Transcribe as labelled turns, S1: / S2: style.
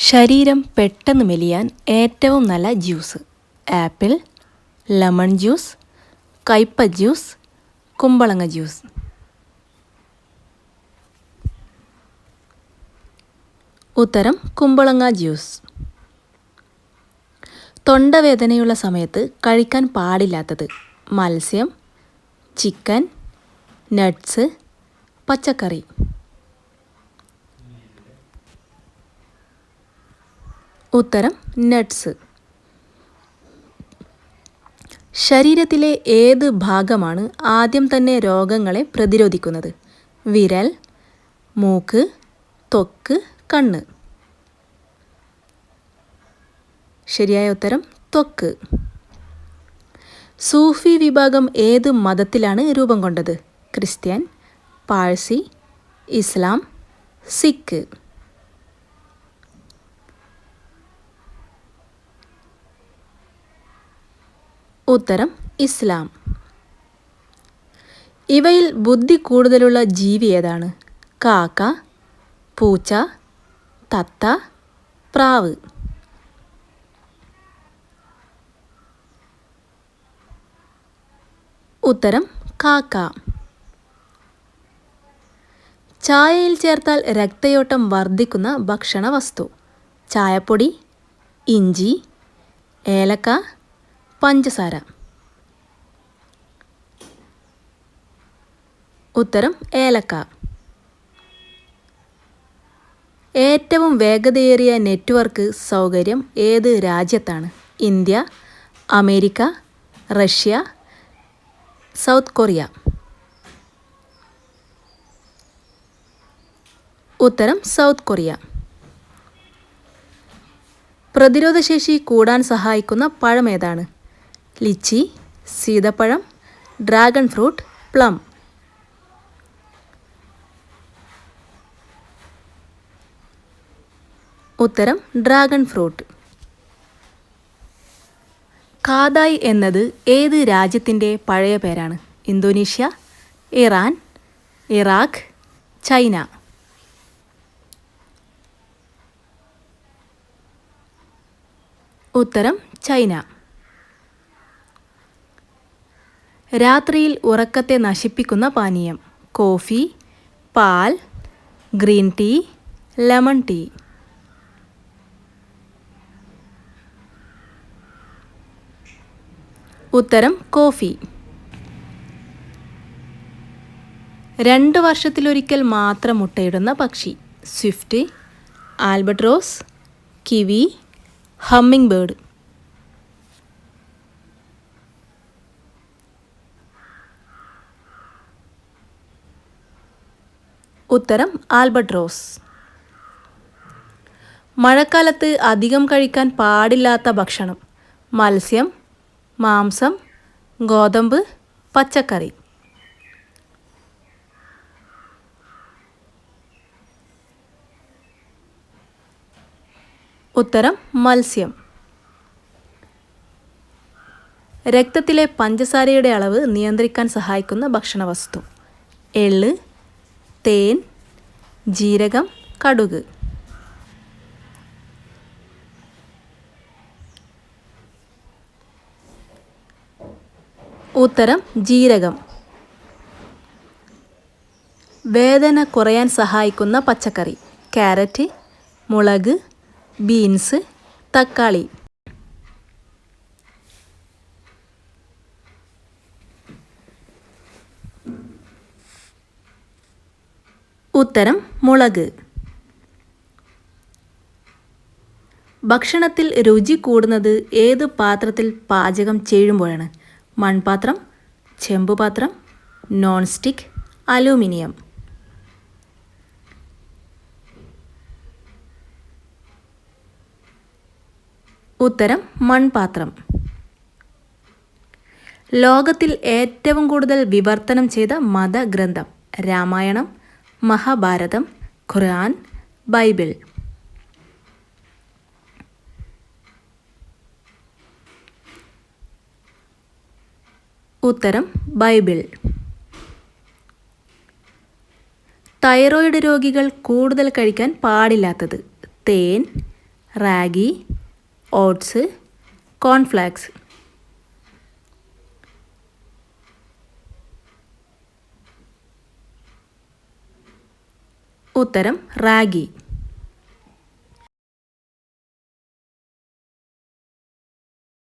S1: ശരീരം പെട്ടെന്ന് മെലിയാൻ ഏറ്റവും നല്ല ജ്യൂസ്: ആപ്പിൾ, ലെമൺ ജ്യൂസ്, കയ്പ ജ്യൂസ്, കുമ്പളങ്ങ ജ്യൂസ്. ഉത്തരം കുമ്പളങ്ങ ജ്യൂസ്. തൊണ്ടവേദനയുള്ള സമയത്ത് കഴിക്കാൻ പാടില്ലാത്തത്: മത്സ്യം, ചിക്കൻ, നട്ട്സ്, പച്ചക്കറി. ഉത്തരം നട്ട്സ്. ശരീരത്തിലെ ഏത് ഭാഗമാണ് ആദ്യം തന്നെ രോഗങ്ങളെ പ്രതിരോധിക്കുന്നത്? വിരൽ, മൂക്ക്, ത്വക്ക്, കണ്ണ്. ശരിയായ ഉത്തരം ത്വക്ക്. സൂഫി വിഭാഗം ഏത് മതത്തിലാണ് രൂപം കൊണ്ടത്? ക്രിസ്ത്യൻ, പാഴ്സി, ഇസ്ലാം, സിഖ്. ഉത്തരം ഇസ്ലാം. ഇവയിൽ ബുദ്ധി കൂടുതലുള്ള ജീവി ഏതാണ്? കാക്ക, പൂച്ച, തത്ത, പ്രാവ്. ഉത്തരം കാക്ക. ചായയിൽ ചേർത്താൽ രക്തയോട്ടം വർദ്ധിക്കുന്ന ഭക്ഷണ വസ്തു: ചായപ്പൊടി, ഇഞ്ചി, ഏലക്ക, പഞ്ചസാര. ഉത്തരം ഏലക്ക. ഏറ്റവും വേഗതയേറിയ നെറ്റ്വർക്ക് സൗകര്യം ഏത് രാജ്യത്താണ്? India, America, Russia, South Korea. ഉത്തരം സൗത്ത് കൊറിയ. പ്രതിരോധശേഷി കൂടാൻ സഹായിക്കുന്ന പഴം ഏതാണ്? ലിച്ചി, സീതപ്പഴം, ഡ്രാഗൺ ഫ്രൂട്ട്, പ്ലം. ഉത്തരം ഡ്രാഗൺ ഫ്രൂട്ട്. കാദായ് എന്നത് ഏത് രാജ്യത്തിൻ്റെ പഴയ പേരാണ്? Indonesia, Iran, Iraq, China. ഉത്തരം ചൈന. രാത്രിയിൽ ഉറക്കത്തെ നശിപ്പിക്കുന്ന പാനീയം: കോഫി, പാൽ, ഗ്രീൻ ടീ, ലെമൺ ടീ. ഉത്തരം കോഫി. 2 വർഷത്തിലൊരിക്കൽ മാത്രം മുട്ടയിടുന്ന പക്ഷി: swift, albatross, kiwi, hummingbird. ഉത്തരം ആൽബട്രോസ്. മഴക്കാലത്ത് അധികം കഴിക്കാൻ പാടില്ലാത്ത ഭക്ഷണം: മത്സ്യം, മാംസം, ഗോതമ്പ്, പച്ചക്കറി. ഉത്തരം മത്സ്യം. രക്തത്തിലെ പഞ്ചസാരയുടെ അളവ് നിയന്ത്രിക്കാൻ സഹായിക്കുന്ന ഭക്ഷണവസ്തു: എള്ള്, തേൻ, ജീരകം, കടുക്. ഉത്തരം ജീരകം. വേദന കുറയാൻ സഹായിക്കുന്ന പച്ചക്കറി: ക്യാരറ്റ്, മുളക്, ബീൻസ്, തക്കാളി. ഉത്തരം മുളക്. ഭക്ഷണത്തിൽ രുചി കൂടുന്നത് ഏത് പാത്രത്തിൽ പാചകം ചെയ്യുമ്പോഴാണ്? മൺപാത്രം, ചെമ്പുപാത്രം, നോൺ സ്റ്റിക്ക്, അലൂമിനിയം. ഉത്തരം മൺപാത്രം. ലോകത്തിൽ ഏറ്റവും കൂടുതൽ വിവർത്തനം ചെയ്ത മതഗ്രന്ഥം: രാമായണം, മഹാഭാരതം, ഖുർആൻ, ബൈബിൾ. ഉത്തരം ബൈബിൾ. തൈറോയ്ഡ് രോഗികൾ കൂടുതൽ കഴിക്കാൻ പാടില്ലാത്തത്: തേൻ, റാഗി, ഓട്സ്, കോൺഫ്ലാക്സ്. ഉത്തരം റാഗി.